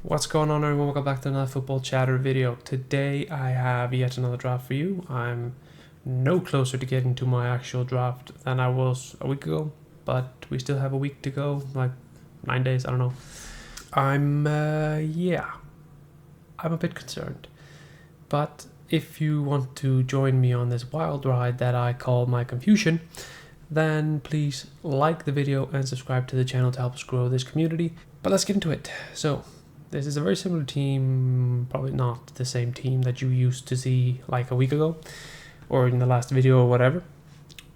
What's going on, everyone? Welcome back to another football chatter video. Today I have yet another draft for you. I'm no closer to getting to my actual draft than I was a week ago, but we still have a week to go, like 9 days, I don't know. I'm a bit concerned. But if you want to join me on this wild ride that I call my confusion, then please like the video and subscribe to the channel to help us grow this community. But let's get into it. So, this is a very similar team, probably not the same team that you used to see like a week ago or in the last video or whatever.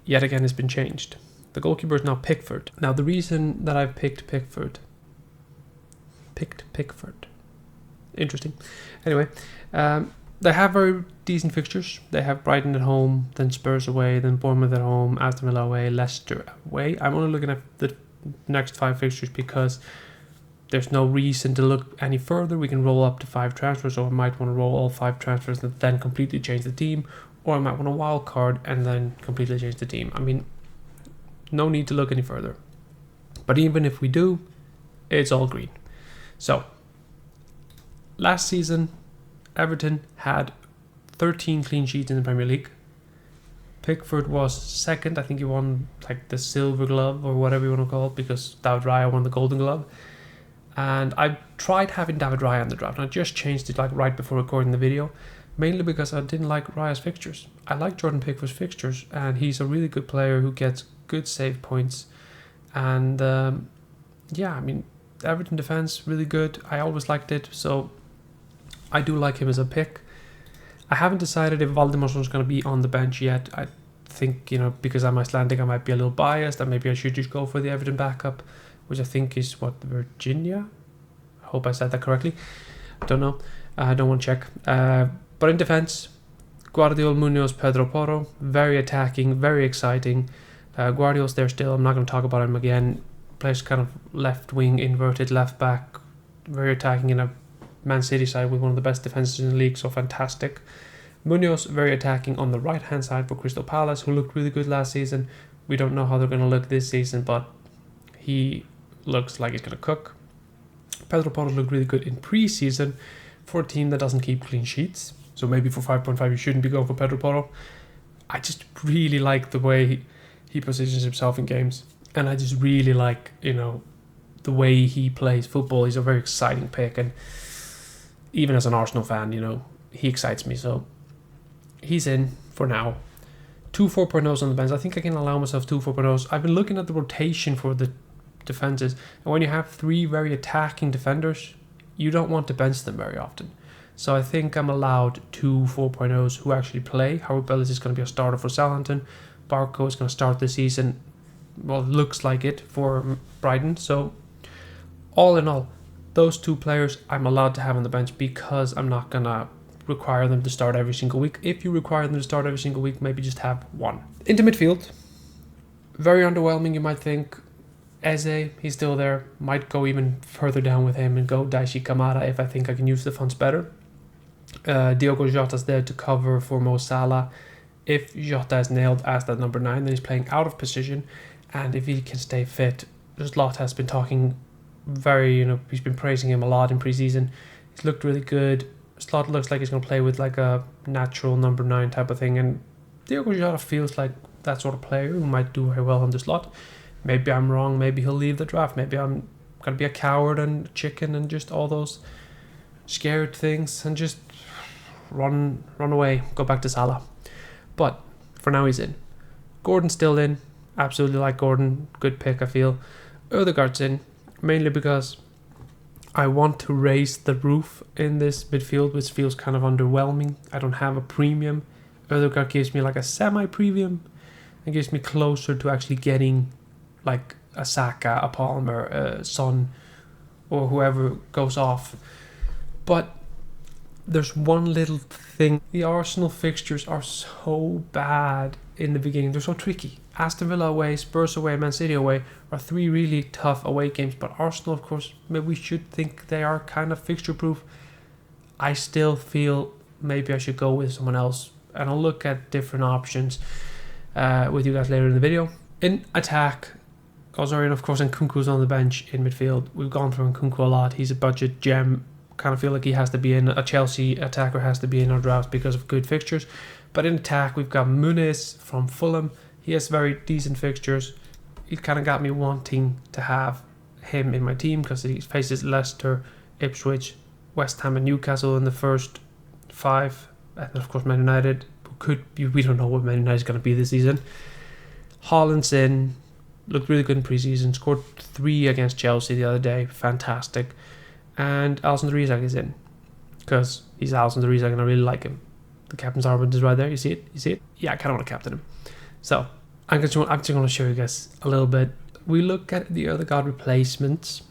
Yet again, it's been changed. The goalkeeper is now Pickford. Now, the reason that I've picked Pickford. Interesting. Anyway, they have very decent fixtures. They have Brighton at home, then Spurs away, then Bournemouth at home, Aston Villa away, Leicester away. I'm only looking at the next 5 fixtures because there's no reason to look any further. We can roll up to 5 transfers, or I might want to roll all 5 transfers and then completely change the team, or I might want a wild card and then completely change the team. I mean, no need to look any further. But even if we do, it's all green. So, last season, Everton had 13 clean sheets in the Premier League. Pickford was second. I think he won like the Silver Glove or whatever you want to call it, because David Raya won the Golden Glove. And I tried having David Raya in the draft, and I just changed it like right before recording the video, mainly because I didn't like Raya's fixtures. I like Jordan Pickford's fixtures, and he's a really good player who gets good save points. And I mean, Everton defense, really good. I always liked it, so I do like him as a pick. I haven't decided if Valdemarsson is going to be on the bench yet. I think, because I'm Icelandic, I might be a little biased, and maybe I should just go for the Everton backup, which I think is Virginia. I hope I said that correctly. Don't know. I don't want to check. But in defense, Guardiola, Munoz, Pedro Porro. Very attacking, very exciting. Guardiola's there still. I'm not going to talk about him again. Plays kind of left wing, inverted left back. Very attacking in a Man City side with one of the best defenses in the league, so fantastic. Munoz, very attacking on the right hand side for Crystal Palace, who looked really good last season. We don't know how they're going to look this season, but he looks like he's going to cook. Pedro Porro looked really good in pre-season for a team that doesn't keep clean sheets. So maybe for 5.5 you shouldn't be going for Pedro Porro. I just really like the way he positions himself in games. And I just really like, the way he plays football. He's a very exciting pick. And even as an Arsenal fan, he excites me. So he's in for now. 2 4.0s on the bench. I think I can allow myself 2 4.0s. I've been looking at the rotation for the defenses, and when you have 3 very attacking defenders, you don't want to bench them very often. So I think I'm allowed 2 4.0s who actually play. Howard Bellis is going to be a starter for Southampton. Barco is going to start the season, well, it looks like it, for Brighton. So all in all, those 2 players I'm allowed to have on the bench because I'm not going to require them to start every single week. If you require them to start every single week, maybe just have 1. Into midfield, very underwhelming, you might think. Eze, he's still there. Might go even further down with him and go Daishi Kamara if I think I can use the funds better. Diogo Jota's there to cover for Mo Salah. If Jota is nailed as that number 9, then he's playing out of position. And if he can stay fit, Slot has been talking he's been praising him a lot in preseason. He's looked really good. Slot looks like he's going to play with like a natural number 9 type of thing. And Diogo Jota feels like that sort of player who might do very well on the slot. Maybe I'm wrong. Maybe he'll leave the draft. Maybe I'm going to be a coward and a chicken and just all those scared things and just run away, go back to Salah. But for now, he's in. Gordon's still in. Absolutely like Gordon. Good pick, I feel. Ødegaard's in, mainly because I want to raise the roof in this midfield, which feels kind of underwhelming. I don't have a premium. Ødegaard gives me like a semi-premium and gives me closer to actually getting like a Saka, a Palmer, a Son, or whoever goes off. But there's one little thing. The Arsenal fixtures are so bad in the beginning. They're so tricky. Aston Villa away, Spurs away, Man City away are 3 really tough away games. But Arsenal, of course, maybe we should think they are kind of fixture-proof. I still feel maybe I should go with someone else. And I'll look at different options with you guys later in the video. In attack, Ozarian, of course, and Nkunku's on the bench in midfield. We've gone through Nkunku a lot. He's a budget gem. kind of feel like he has to be in. A Chelsea attacker has to be in our draft because of good fixtures. But in attack, we've got Muniz from Fulham. He has very decent fixtures. He kind of got me wanting to have him in my team because he faces Leicester, Ipswich, West Ham and Newcastle in the first 5. And of course Man United. We don't know what Man United is going to be this season. Haaland's in. Looked really good in pre-season. Scored 3 against Chelsea the other day. Fantastic. And Alisson Isak is in. Because he's Alisson Isak and I really like him. The captain's armband is right there. You see it? You see it? Yeah, I kind of want to captain him. So, I'm just going to show you guys a little bit. We look at the other god replacements.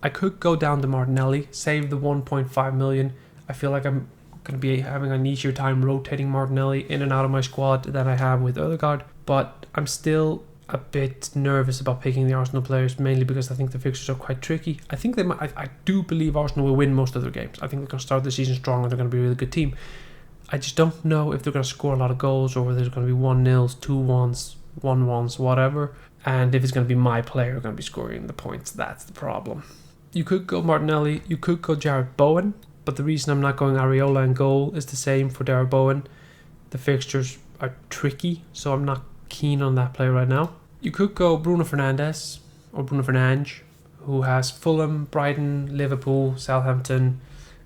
I could go down to Martinelli, save the 1.5 million. I feel like I'm going to be having an easier time rotating Martinelli in and out of my squad than I have with Ødegaard. But I'm still a bit nervous about picking the Arsenal players, mainly because I think the fixtures are quite tricky. I think they might. I do believe Arsenal will win most of their games. I think they're going to start the season strong and they're going to be a really good team. I just don't know if they're going to score a lot of goals or whether there's going to be 1-0s, 2-1s, 1-1s, whatever. And if it's going to be my player going to be scoring the points, that's the problem. You could go Martinelli, you could go Jared Bowen, but the reason I'm not going Areola in goal is the same for Jared Bowen. The fixtures are tricky, so I'm not keen on that player right now. You could go Bruno Fernandes, or Bruno Fernandes, who has Fulham, Brighton, Liverpool, Southampton,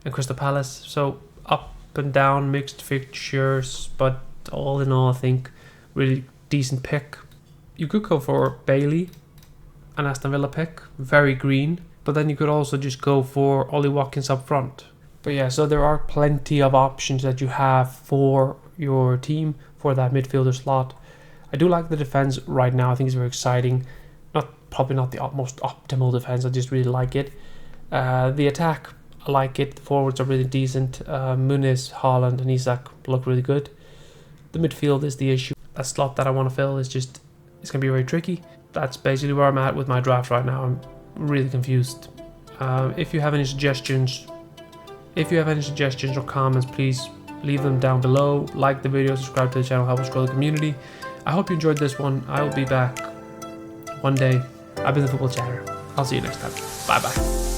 and Crystal Palace. So up and down, mixed fixtures, but all in all, I think really decent pick. You could go for Bailey, an Aston Villa pick, very green, but then you could also just go for Ollie Watkins up front. But yeah, so there are plenty of options that you have for your team for that midfielder slot. I do like the defense right now. I think it's very exciting. Probably not the most optimal defense. I just really like it. The attack, I like it. The forwards are really decent. Muniz, Haaland and Isak look really good. The midfield is the issue. A slot that I want to fill is it's going to be very tricky. That's basically where I'm at with my draft right now. I'm really confused. If you have any suggestions or comments, please leave them down below. Like the video, subscribe to the channel, help us grow the community. I hope you enjoyed this one. I will be back one day. I've been the Football Chatter. I'll see you next time. Bye bye.